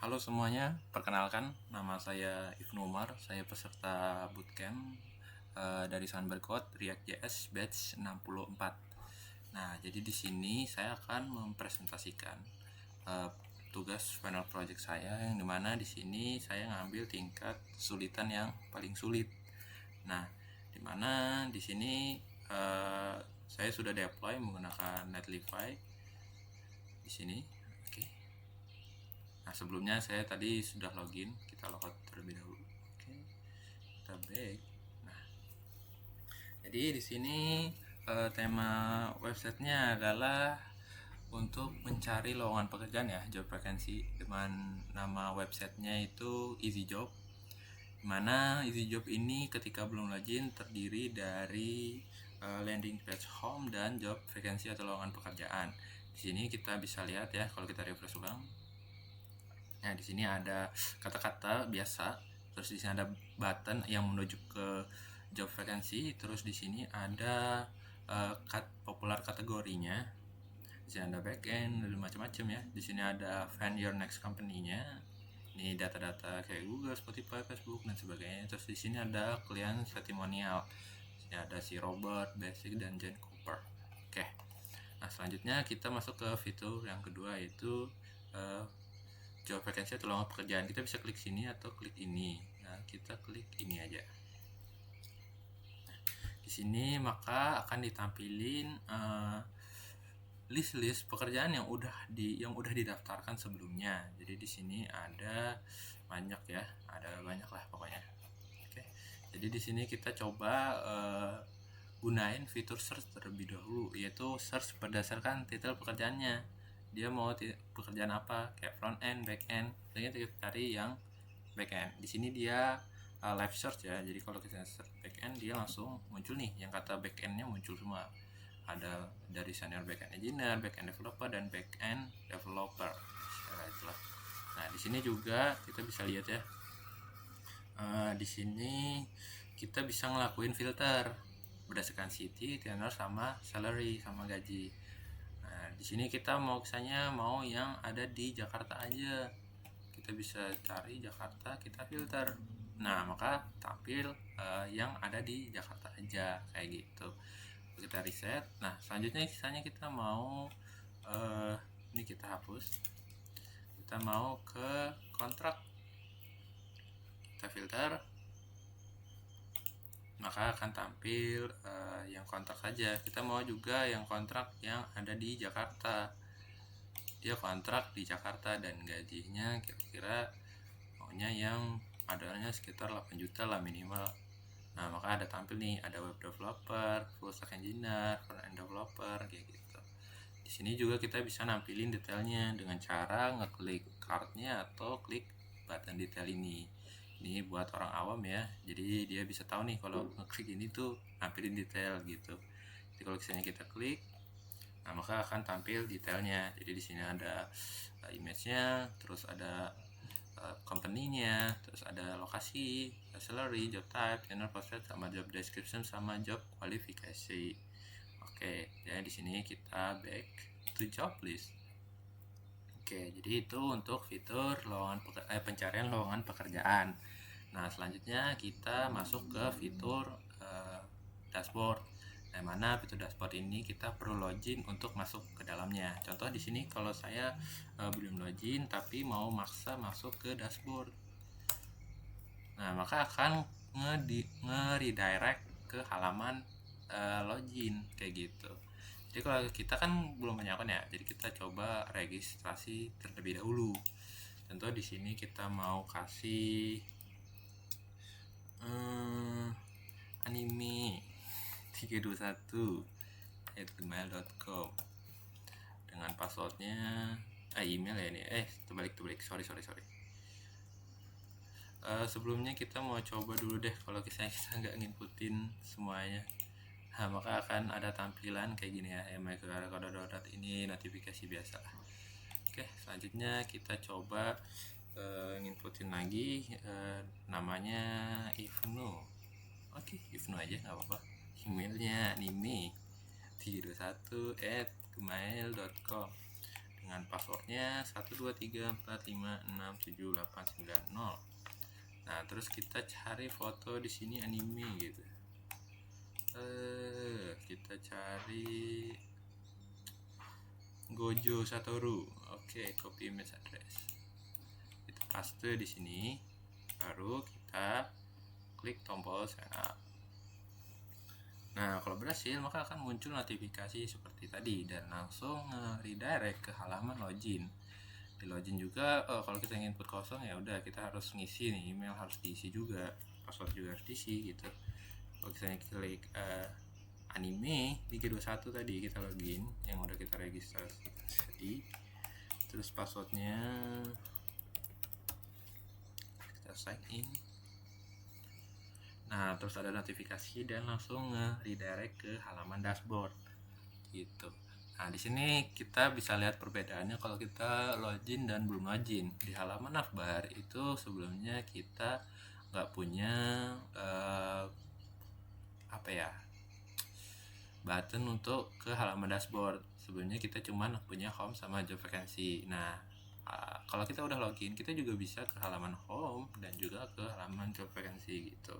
Halo semuanya, perkenalkan nama saya Ibnu Umar, saya peserta bootcamp dari Sunbird Code React.js batch 64. Nah, jadi di sini saya akan mempresentasikan tugas final project saya yang dimana di sini saya ngambil tingkat kesulitan yang paling sulit. Nah, dimana di sini saya sudah deploy menggunakan Netlify di sini. Oke. Nah, sebelumnya saya tadi sudah login, kita logout terlebih dahulu. Oke, kita back. Nah, jadi di sini tema websitenya adalah untuk mencari lowongan pekerjaan ya, job vacancy, dengan nama websitenya itu Easy Job. Mana Easy Job ini ketika belum login terdiri dari landing page home dan job vacancy atau lowongan pekerjaan. Di sini kita bisa lihat ya, kalau kita refresh ulang. Nah, di sini ada kata-kata biasa, terus di sini ada button yang menuju ke job vacancy, terus di sini ada popular kategorinya. Di sini ada backend dan macam-macam ya. Di sini ada find your next company-nya. Ini data-data kayak Google, Spotify, Facebook dan sebagainya. Terus di sini ada klien testimonial. Di sini ada si Robert, Basic dan Jen Cooper. Oke. Nah, selanjutnya kita masuk ke fitur yang kedua, yaitu job vacancy atau lowongan pekerjaan. Kita bisa klik sini atau klik ini. Nah, kita klik ini aja. Di sini maka akan ditampilin list-list pekerjaan yang udah didaftarkan sebelumnya. Jadi di sini ada banyak ya, ada banyak lah pokoknya. Oke. Jadi di sini kita coba gunain fitur search terlebih dahulu, yaitu search berdasarkan titel pekerjaannya. Dia mau pekerjaan apa, kayak front end, back end. Jadi kita cari yang back end. Di sini dia live search ya. Jadi kalau kita search back end, dia langsung muncul nih yang kata back endnya muncul semua. Ada dari senior back end engineer, back end developer dan back end developer. Nah, di sini juga kita bisa lihat ya. Di sini kita bisa ngelakuin filter berdasarkan city, tenor sama salary sama gaji. Nah, di sini kita misalnya mau yang ada di Jakarta aja. Kita bisa cari Jakarta, kita filter. Nah, maka tampil yang ada di Jakarta aja kayak gitu. Kita reset. Nah, selanjutnya misalnya kita mau ini kita hapus. Kita mau ke kontrak. Kita filter. Maka akan tampil yang kontrak saja. Kita mau juga yang kontrak yang ada di Jakarta. Dia kontrak di Jakarta dan gajinya kira-kira maunya yang adanya sekitar 8 juta lah minimal. Nah, maka ada tampil nih, ada web developer, full stack engineer, front end developer kayak gitu. Di sini juga kita bisa nampilin detailnya dengan cara ngeklik cardnya atau klik button detail ini. Ini buat orang awam ya, jadi dia bisa tahu nih kalau ngeklik ini tuh nampilin detail gitu. Jadi kalau misalnya kita klik, nah maka akan tampil detailnya. Jadi di sini ada image-nya, terus ada company-nya, terus ada lokasi, salary, job type, general prospect, sama job description, sama job kualifikasi. Oke, jadi di sini kita back to job list. Oke, jadi itu untuk fitur pencarian lowongan pekerjaan. Nah, selanjutnya kita masuk ke fitur dashboard. Nah, mana fitur dashboard ini kita perlu login untuk masuk ke dalamnya. Contoh di sini kalau saya belum login tapi mau maksa masuk ke dashboard. Nah, maka akan nge-redirect ke halaman login kayak gitu. Jadi kalau kita kan belum punya akun ya, jadi kita coba registrasi terlebih dahulu. Contoh di sini kita mau kasih anime 321@gmail.com dengan passwordnya email ya ini. Terbalik sorry. Sebelumnya kita mau coba dulu deh kalau kita nggak nginputin semuanya. Nah, maka akan ada tampilan kayak gini ya, microcontroller ini notifikasi biasa. Oke, selanjutnya kita coba nginputin lagi namanya Ibnu. Oke, Ibnu aja nggak apa-apa. Emailnya anime 321@gmail.com dengan passwordnya 12345678990. Nah, terus kita cari foto di sini anime gitu. Kita cari Gojo Satoru. Oke, copy image address. Kita paste di sini. Baru kita klik tombol sign up. Nah, kalau berhasil maka akan muncul notifikasi seperti tadi dan langsung redirect ke halaman login. Di login juga kalau kita ingin input kosong ya udah kita harus ngisi nih, email harus diisi juga, password juga harus diisi gitu. Kalau misalnya klik anime 321 tadi kita login yang udah kita registrasi tadi, terus passwordnya kita sign in. Nah, terus ada notifikasi dan langsung redirect ke halaman dashboard gitu. Nah, di sini kita bisa lihat perbedaannya kalau kita login dan belum login. Di halaman navbar itu sebelumnya kita nggak punya button untuk ke halaman dashboard. Sebelumnya kita cuma punya home sama job vacancy. Nah, kalau kita udah login, kita juga bisa ke halaman home dan juga ke halaman job vacancy gitu.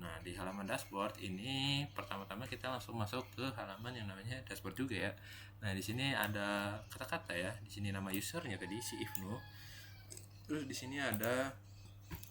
Nah, di halaman dashboard ini pertama-tama kita langsung masuk ke halaman yang namanya dashboard juga ya. Nah, di sini ada kata-kata ya. Di sini nama usernya tadi si Ibnu. Terus di sini ada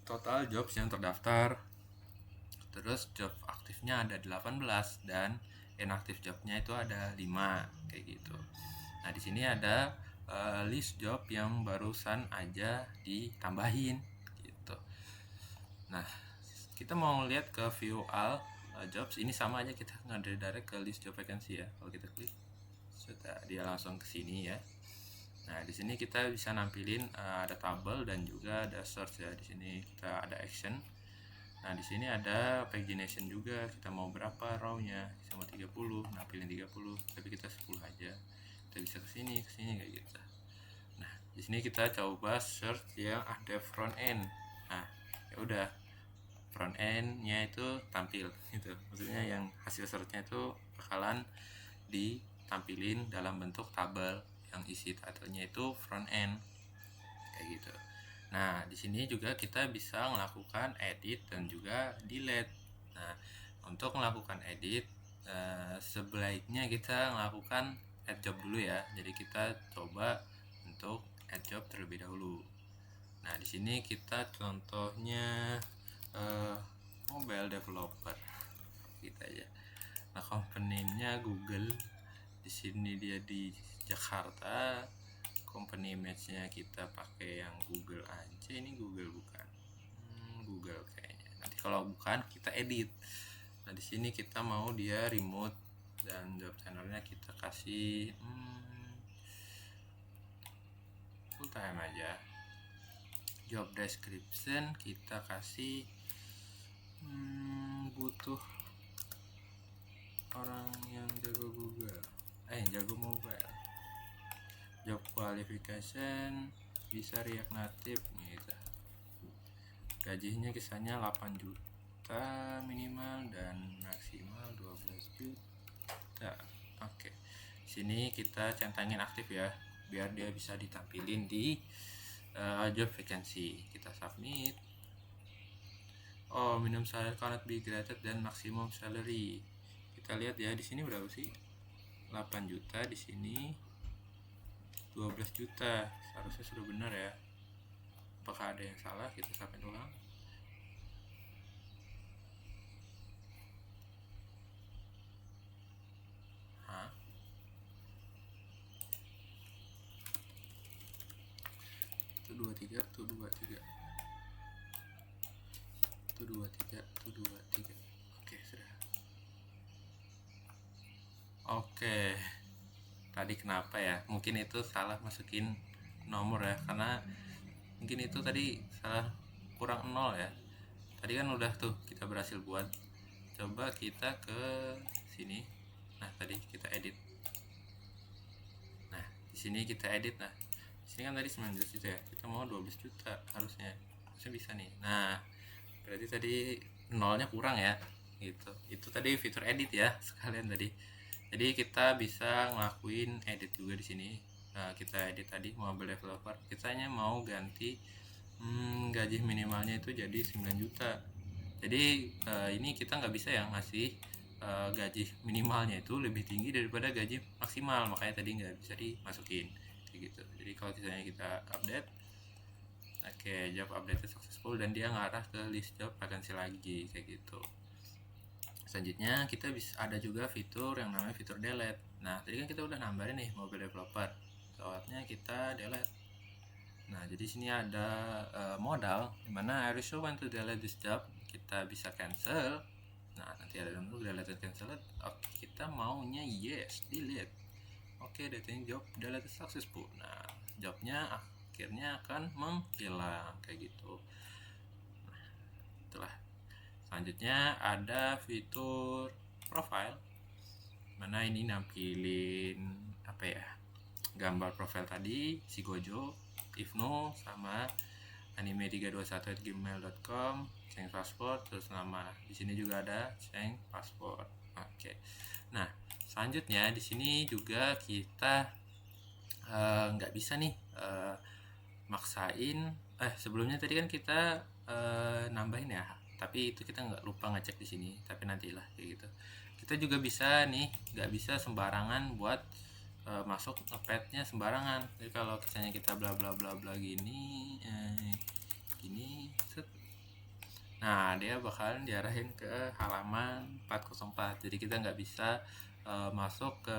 total jobs yang terdaftar. Terus job aktifnya ada 18 dan inaktif jobnya itu ada 5 kayak gitu. Nah, di sini ada list job yang barusan aja ditambahin gitu. Nah, kita mau lihat ke view all jobs, ini sama aja kita ngedirect ke list job vacancy ya. Kalau kita klik sudah dia langsung ke sini ya. Nah, di sini kita bisa nampilin ada tabel dan juga ada search ya. Di sini kita ada action. Nah, di sini ada pagination juga. Kita mau berapa row-nya? Kita mau 30, nampilin 30, tapi kita 10 aja. Kita bisa ke sini kayak gitu. Nah, di sini kita coba search yang ada front end. Nah, ya udah front end-nya itu tampil gitu. Maksudnya yang hasil search-nya itu bakalan ditampilin dalam bentuk tabel yang isi title-nya itu front end kayak gitu. Nah, di sini juga kita bisa melakukan edit dan juga delete. Nah, untuk melakukan edit sebaiknya kita melakukan add job dulu ya. Jadi kita coba untuk add job terlebih dahulu. Nah, di sini kita contohnya mobile developer gitu aja. Nah, company-nya Google. Di sini dia di Jakarta. Company image-nya kita pakai yang Google aja. Ini Google bukan? Google kayaknya. Nanti kalau bukan kita edit. Nah, di sini kita mau dia remote dan job channelnya kita kasih full time aja. Job description kita kasih butuh orang yang jago Google, jago mobile. Job qualification bisa React Native gitu. Gajinya kisahnya 8 juta minimal dan maksimal 12 juta. Oke. Sini kita centangin aktif ya biar dia bisa ditampilin di job vacancy. Kita submit. Oh, minimum salary cannot be greater dan maximum salary. Kita lihat ya di sini berapa sih? 8 juta di sini 12 juta. Seharusnya sudah benar ya. Apakah ada yang salah? Kita submit ulang. Itu 23, itu 23. Itu 23, itu 23. Oke, sudah. Oke. Tadi kenapa ya? Mungkin itu salah masukin nomor ya, karena mungkin itu tadi salah kurang 0 ya. Tadi kan udah tuh kita berhasil buat. Coba kita ke sini. Nah, tadi kita edit. Nah, di sini kita edit. Nah, di sini kan tadi 19 juta ya. Kita mau 12 juta harusnya. Harusnya bisa nih. Nah, berarti tadi nolnya kurang ya. Gitu. Itu tadi fitur edit ya sekalian tadi. Jadi kita bisa ngelakuin edit juga di sini. kita edit tadi mobile developer, kita hanya mau ganti gaji minimalnya itu jadi 9 juta. Jadi ini kita nggak bisa ya ngasih gaji minimalnya itu lebih tinggi daripada gaji maksimal, makanya tadi nggak bisa dimasukin kayak gitu. Jadi kalau misalnya kita update, oke, job update successful, dan dia ngarah ke list job vacancy lagi kayak gitu. Selanjutnya kita bisa ada juga fitur yang namanya fitur delete. Nah tadi kan kita udah nambahin nih mobile developer, saatnya kita delete. Nah jadi sini ada modal dimana I also want to delete this job, kita bisa cancel. Nah nanti ada untuk delete and cancel. Kita maunya yes, delete. Oke, deleting job delete successful. Nah jobnya akhirnya akan menghilang kayak gitu. Nah, itulah. Selanjutnya ada fitur profile, mana ini nampilin apa ya, gambar profile tadi si Gojo, Ifnu, sama anime321@gmail.com, Ceng Passport, terus nama di sini juga ada Ceng Passport. Oke. Nah selanjutnya di sini juga kita nggak bisa nih maksain. Sebelumnya tadi kan kita nambahin ya, tapi itu kita nggak lupa ngecek di sini, tapi nantilah kayak gitu. Kita juga bisa nih, nggak bisa sembarangan buat masuk ngepadnya sembarangan. Jadi kalau misalnya kita bla bla bla bla gini gini set, nah dia bakalan diarahin ke halaman 404. Jadi kita nggak bisa masuk ke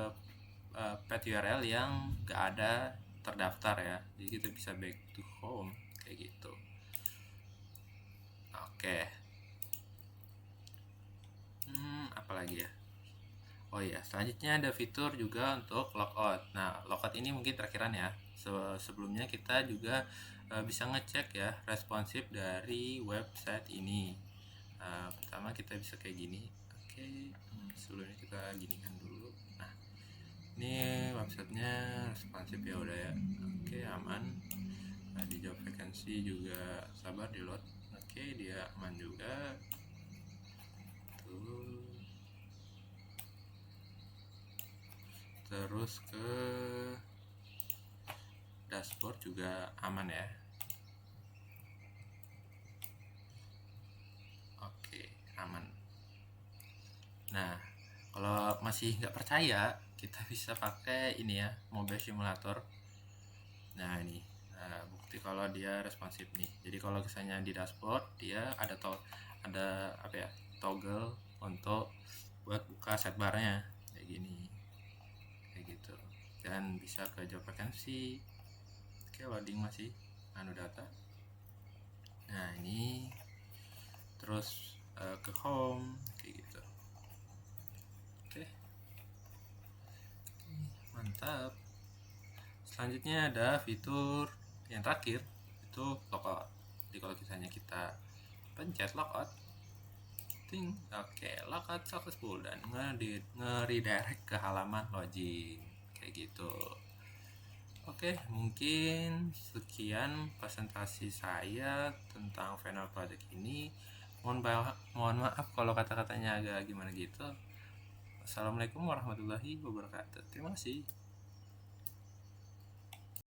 pad URL yang nggak ada terdaftar ya. Jadi kita bisa back to home kayak gitu. Oke. Apalagi ya? Oh iya, selanjutnya ada fitur juga untuk logout. Nah, logout ini mungkin terakhiran ya. Sebelumnya kita juga bisa ngecek ya responsif dari website ini. Pertama kita bisa kayak gini. Oke, sebelumnya kita ginikan dulu. Nah, ini websitenya responsif ya udah ya. Oke, aman. Nah, di job vacancy juga sabar di load. Oke, dia aman juga. Terus ke dashboard juga aman ya. Oke, aman. Nah kalau masih nggak percaya, kita bisa pakai ini ya, mobile simulator. Nah ini bukti kalau dia responsif nih. Jadi kalau misalnya di dashboard dia ada apa ya, toggle untuk buat buka sidebarnya kayak gini, kayak gitu. Dan bisa ke job vacancy. Oke, loading masih data. Nah ini terus ke home kayak gitu. Oke, mantap. Selanjutnya ada fitur yang terakhir, itu logout. Jadi kalau misalnya kita pencet logout, oke, logout successful, dan nge-redirect ke halaman login kayak gitu. Oke, mungkin sekian presentasi saya tentang Final Project ini. Mohon maaf kalau kata-katanya agak gimana gitu. Assalamualaikum warahmatullahi wabarakatuh. Terima kasih.